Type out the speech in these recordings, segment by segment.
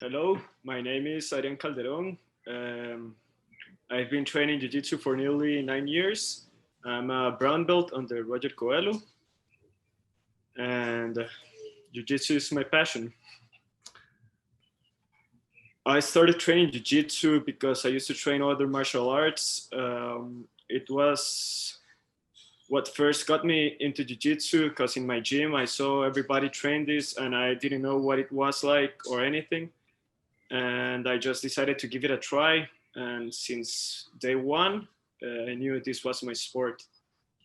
Hello, my name is Adrian Calderon. Um, I've been training Jiu-Jitsu for nearly 9 years. I'm a brown belt under Roger Coelho, and Jiu-Jitsu is my passion. I started training Jiu-Jitsu because I used to train other martial arts. It was what first got me into Jiu-Jitsu because in my gym I saw everybody train this and I didn't know what it was like or anything. And I just decided to give it a try. And since day one, I knew this was my sport.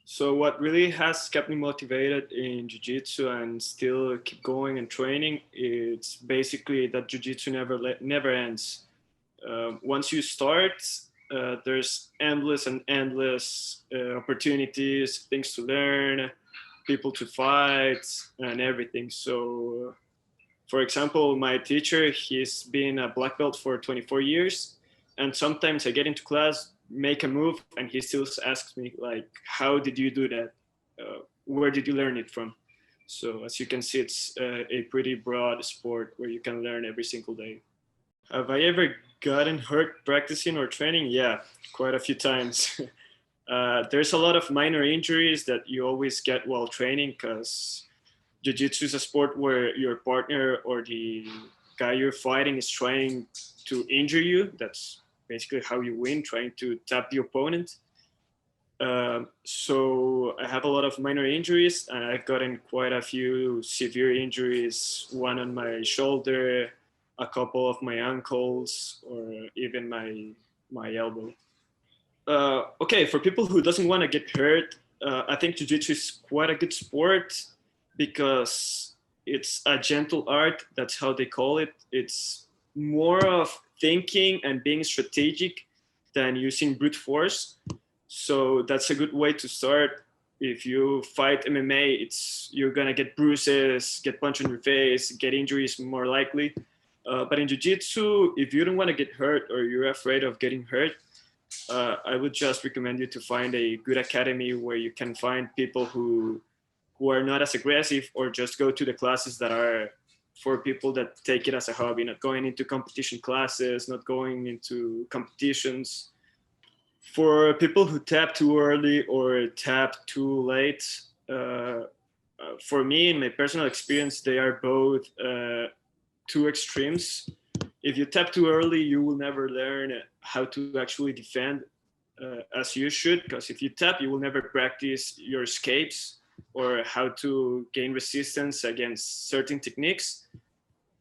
So what really has kept me motivated in jiu-jitsu and still keep going and training, it's basically that jiu-jitsu never ends. Once you start, there's endless and endless opportunities, things to learn, people to fight, and everything. So for example, my teacher, he's been a black belt for 24 years. And sometimes I get into class, make a move, and he still asks me, like, how did you do that? Where did you learn it from? So as you can see, it's a pretty broad sport where you can learn every single day. Have I ever gotten hurt practicing or training? Yeah, quite a few times. There's a lot of minor injuries that you always get while training because jiu-jitsu is a sport where your partner or the guy you're fighting is trying to injure you. That's basically how you win, trying to tap the opponent. So I have a lot of minor injuries, and I've gotten quite a few severe injuries. One on my shoulder, a couple of my ankles, or even my elbow. Okay, for people who doesn't want to get hurt, I think jiu-jitsu is quite a good sport because it's a gentle art. That's how they call it. It's more of thinking and being strategic than using brute force. So that's a good way to start. If you fight MMA, it's you're gonna get bruises, get punched in your face, get injuries more likely. But in jiu-jitsu, if you don't want to get hurt or you're afraid of getting hurt, I would just recommend you to find a good academy where you can find people who are not as aggressive, or just go to the classes that are for people that take it as a hobby, not going into competition classes, not going into competitions. For people who tap too early or tap too late, for me, in my personal experience, they are both two extremes. If you tap too early, you will never learn how to actually defend as you should, because if you tap, you will never practice your escapes or how to gain resistance against certain techniques.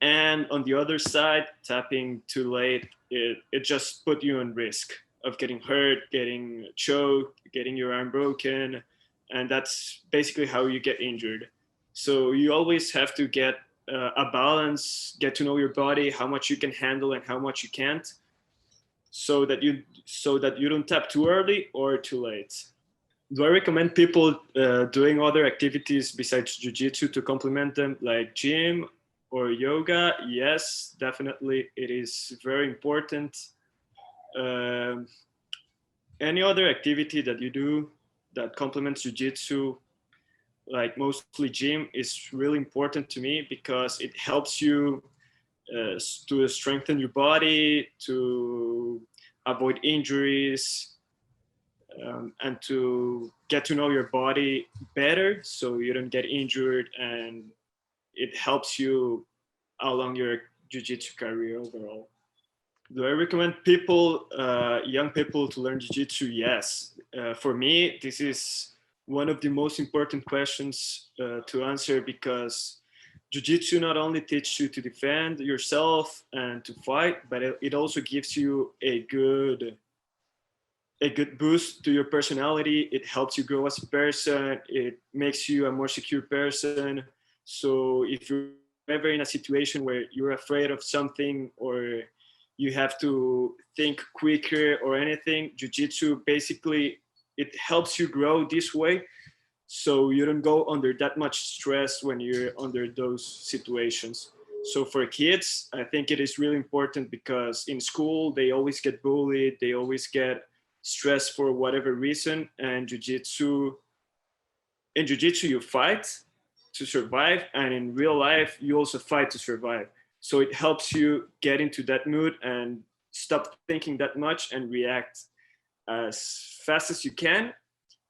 And on the other side, tapping too late, it just put you in risk of getting hurt, getting choked, getting your arm broken. And that's basically how you get injured. So you always have to get a balance, get to know your body, how much you can handle and how much you can't, so that you don't tap too early or too late. Do I recommend people doing other activities besides jiu-jitsu to complement them, like gym or yoga? Yes, definitely. It is very important. Um, any other activity that you do that complements jiu-jitsu, like mostly gym, is really important to me because it helps you to strengthen your body, to avoid injuries, and to get to know your body better so you don't get injured, and it helps you along your jiu-jitsu career overall. Do I recommend people, young people, to learn jiu-jitsu? Yes. For me, this is one of the most important questions to answer because jiu-jitsu not only teaches you to defend yourself and to fight, but it also gives you a good boost to your personality. It helps you grow as a person. It makes you a more secure person. So if you're ever in a situation where you're afraid of something or you have to think quicker or anything, jiu-jitsu basically it helps you grow this way so you don't go under that much stress when you're under those situations. So for kids, I think it is really important because in school they always get bullied, they always get stressed for whatever reason, and jiu-jitsu you fight to survive, and in real life you also fight to survive. So it helps you get into that mood and stop thinking that much and react as fast as you can,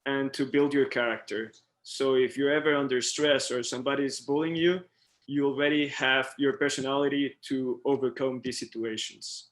and to build your character. So if you're ever under stress or somebody's bullying you, you already have your personality to overcome these situations.